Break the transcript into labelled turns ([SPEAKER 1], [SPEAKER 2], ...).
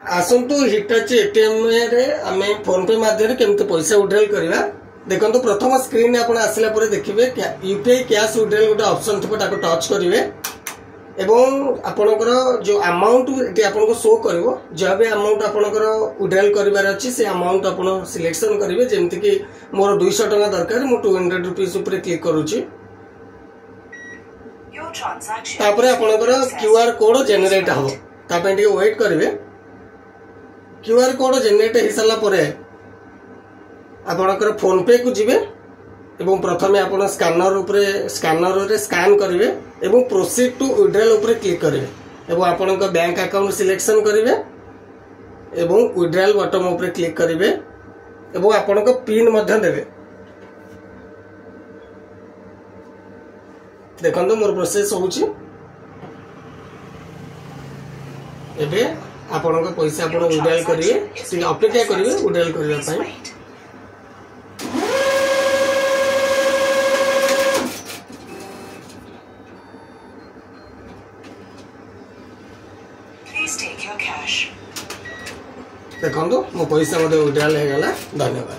[SPEAKER 1] आसतु Hitachi ATM रे आमे phone पे माध्यम केमते पैसा विड्रॉल करबा देखंतु प्रथम स्क्रीन रे आपण आसिला परे देखिबे यूपीआई कैश विड्रॉल गोटे ऑप्शन थिबो ताको टच करिवे एवं आपनकर जो अमाउंट एटी आपनको शो करबो जब भी अमाउंट आपनकर विड्रॉल करबार अछि से अमाउंट आपण सिलेक्शन करिवे जेमति कि मोर 200 टका दरकार मु 200 रुपीस ऊपर क्लिक करूची तापरे आपनकर क्यूआर कोड जनरेट हो तापे टी वेट करिवे क्यूआर कोड जनरेट हो सारा पर आपणकर फोन पे को जीवे एवं प्रथमे आपण स्कैनर रे स्कैन करिवे एवं प्रोसीड टू विड्रॉल ऊपर क्लिक करिवे एवं आपण बैंक अकाउंट सिलेक्शन करिवे एवं विड्रॉल बटन ऊपर क्लिक करिवे एवं आपण पिन मध्य देवे देखंतु मोर प्रोसेस होउची एबे आपण पैसा आपण विड्रॉल करिवे से अपेक्षा करिवे विड्रॉल करबा पई देखो मो पैसा विड्रॉल हो गला धन्यवाद।